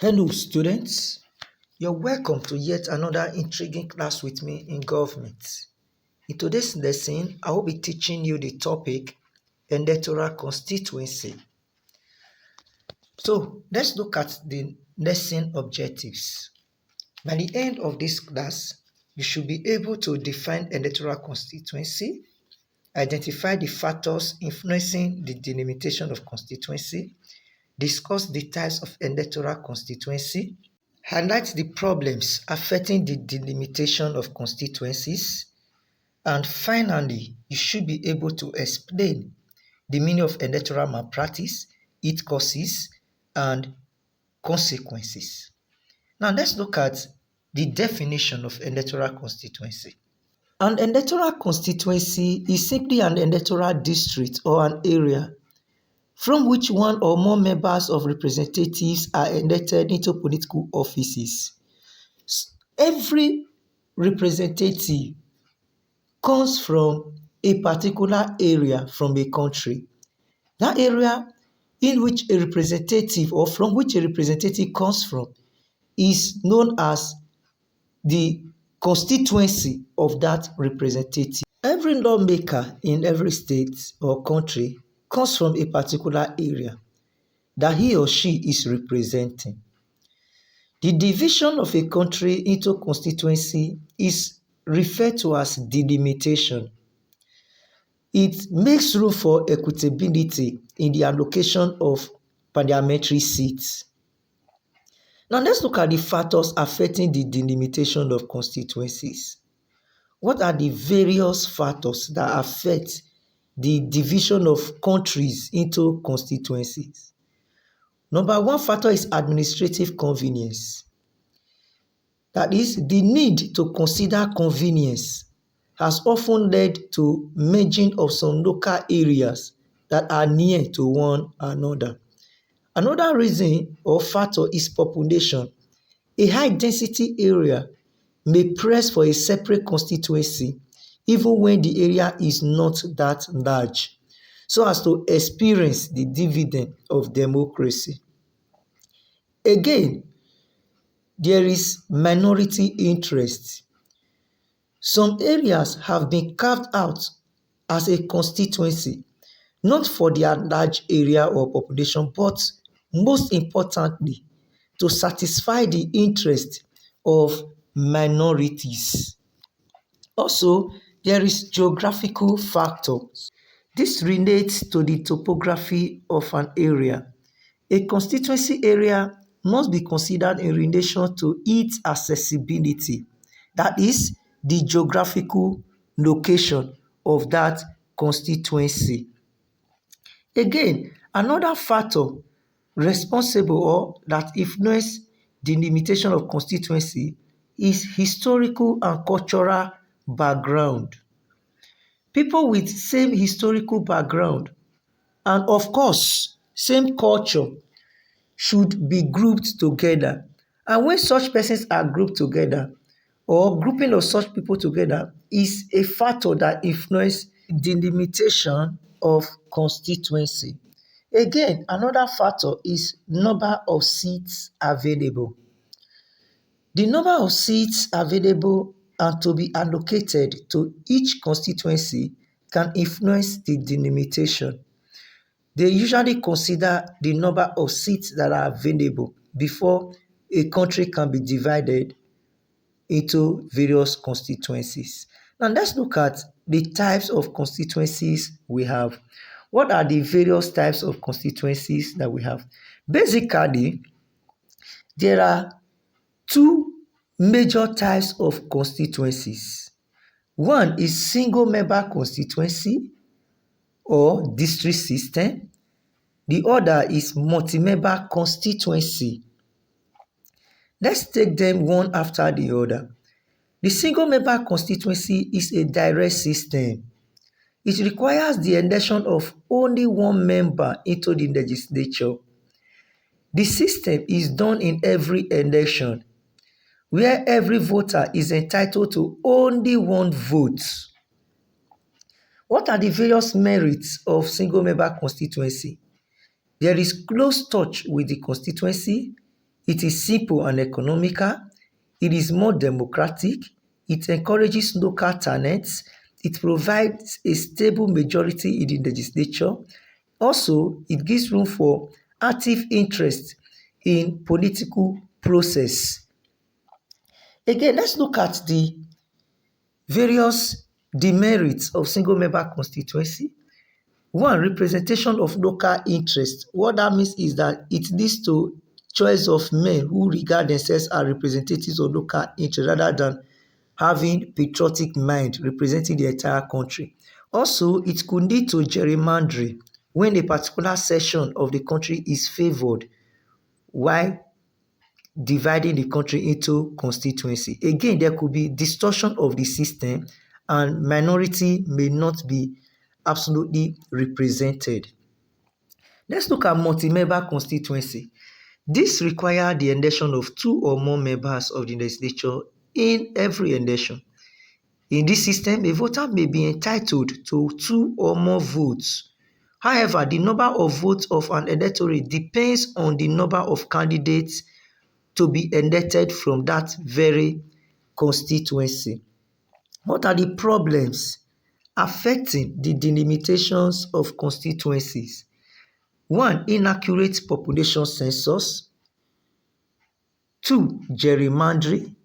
Hello, students. You're welcome to yet another intriguing class with me in government. In today's lesson, I will be teaching you the topic Electoral Constituency. So, let's look at the lesson objectives. By the end of this class, you should be able to define electoral constituency, identify the factors influencing the delimitation of constituency, discuss the types of electoral constituency, highlight the problems affecting the delimitation of constituencies, and finally, you should be able to explain the meaning of electoral malpractice, its causes, and consequences. Now, let's look at the definition of electoral constituency. An electoral constituency is simply an electoral district or an area from which one or more members of representatives are elected into political offices. Every representative comes from a particular area from a country. That area in which a representative or from which a representative comes from is known as the constituency of that representative. Every lawmaker in every state or country comes from a particular area that he or she is representing. The division of a country into constituency is referred to as delimitation. It makes room for equitability in the allocation of parliamentary seats. Now let's look at the factors affecting the delimitation of constituencies. What are the various factors that affect the division of countries into constituencies? Number one factor is administrative convenience. That is, the need to consider convenience has often led to merging of some local areas that are near to one another. Another reason or factor is population. A high density area may press for a separate constituency even when the area is not that large, so as to experience the dividend of democracy. Again, there is minority interest. Some areas have been carved out as a constituency, not for their large area or population, but most importantly, to satisfy the interest of minorities. Also, there is geographical factor. This relates to the topography of an area. A constituency area must be considered in relation to its accessibility, that is, the geographical location of that constituency. Again, another factor responsible or that influence the limitation of constituency is historical and cultural background. People with same historical background and of course same culture should be grouped together. And when such persons are grouped together, or grouping of such people together is a factor that influences the limitation of constituency. Again, another factor is number of seats available. The number of seats available and to be allocated to each constituency can influence the delimitation. They usually consider the number of seats that are available before a country can be divided into various constituencies. Now let's look at the types of constituencies we have. What are the various types of constituencies that we have? Basically, there are two major types of constituencies. One is single member constituency or district system. The other is multi-member constituency. Let's take them one after the other. The single member constituency is a direct system. It requires the election of only one member into the legislature. The system is done in every election, where every voter is entitled to only one vote. What are the various merits of single member constituency? There is close touch with the constituency. It is simple and economical. It is more democratic. It encourages local talents. It provides a stable majority in the legislature. Also, it gives room for active interest in political process. Again, let's look at the various demerits of single member constituency. One, representation of local interest. What that means is that it leads to choice of men who regard themselves as representatives of local interest rather than having patriotic mind representing the entire country. Also, it could lead to gerrymandering when a particular section of the country is favored while dividing the country into constituency. Again, there could be distortion of the system and minority may not be absolutely represented. Let's look at multi-member constituency. This requires the election of two or more members of the legislature in every election. In this system, a voter may be entitled to two or more votes. However, the number of votes of an electorate depends on the number of candidates to be elected from that very constituency. What are the problems affecting the delimitations of constituencies? One, inaccurate population census. Two, gerrymandering.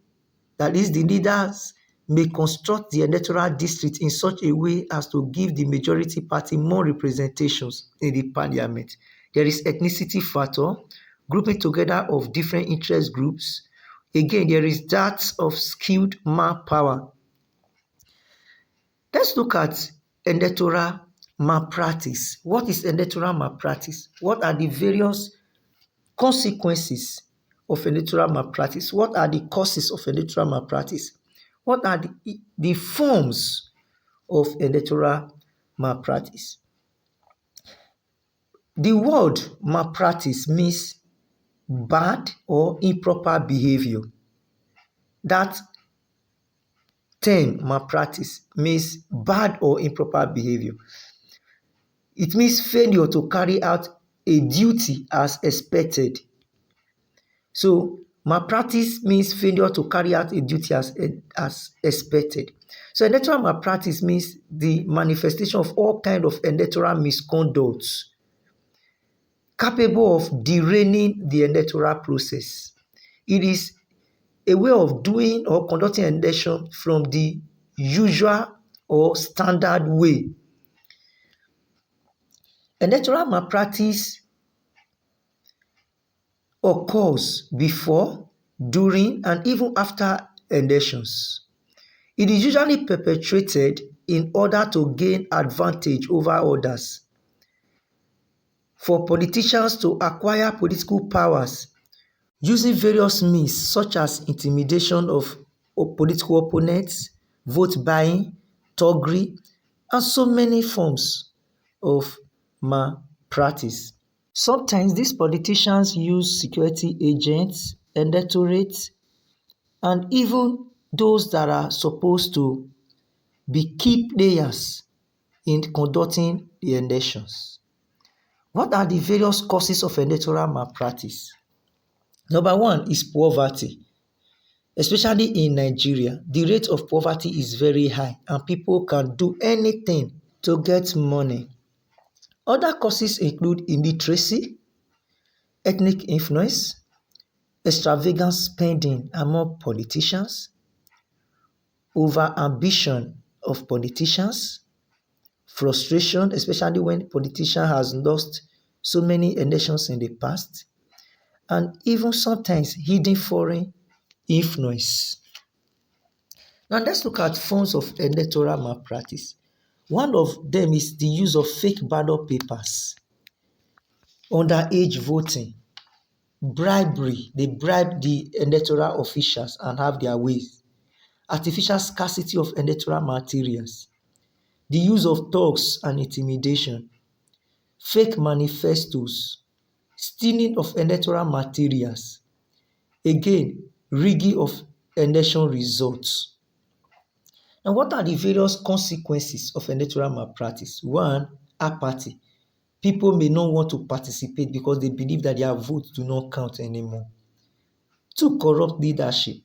That is, the leaders may construct the electoral district in such a way as to give the majority party more representations in the parliament. There is ethnicity factor, grouping together of different interest groups. Again, there is that of skilled manpower. Let's look at electoral malpractice. What is electoral malpractice? What are the various consequences of electoral malpractice? What are the causes of electoral malpractice? What are the forms of electoral malpractice? The word malpractice means bad or improper behavior. That term malpractice means bad or improper behavior. It means failure to carry out a duty as expected. So malpractice means failure to carry out a duty as expected. So electoral malpractice means the manifestation of all kinds of electoral misconducts capable of derailing the electoral process. It is a way of doing or conducting an election from the usual or standard way. Electoral malpractice occurs before, during, and even after elections. It is usually perpetrated in order to gain advantage over others. For politicians to acquire political powers using various means such as intimidation of political opponents, vote buying, thuggery, and so many forms of malpractice. Sometimes these politicians use security agents, electorates, and even those that are supposed to be key players in conducting the elections. What are the various causes of electoral malpractice? Number one is poverty. Especially in Nigeria, the rate of poverty is very high and people can do anything to get money. Other causes include illiteracy, ethnic influence, extravagant spending among politicians, over-ambition of politicians, frustration, especially when politician has lost so many elections in the past, and even sometimes hidden foreign influence. Now let's look at forms of electoral malpractice. One of them is the use of fake ballot papers, underage voting, bribery. They bribe the electoral officials and have their ways. Artificial scarcity of electoral materials, the use of thugs and intimidation, fake manifestos, stealing of electoral materials, again, rigging of election results. And what are the various consequences of electoral malpractice? One, apathy. People may not want to participate because they believe that their votes do not count anymore. 2. Corrupt leadership.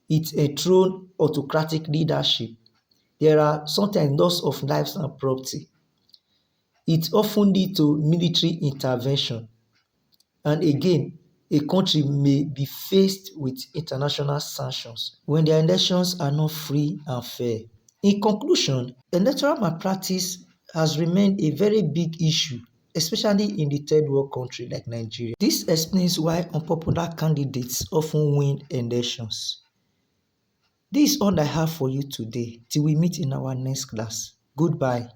It enthroned autocratic leadership. There are sometimes loss of lives and property. It often leads to military intervention. And again, a country may be faced with international sanctions when their elections are not free and fair. In conclusion, electoral malpractice has remained a very big issue, especially in the third world country like Nigeria. This explains why unpopular candidates often win elections. This is all I have for you today. Till we meet in our next class. Goodbye.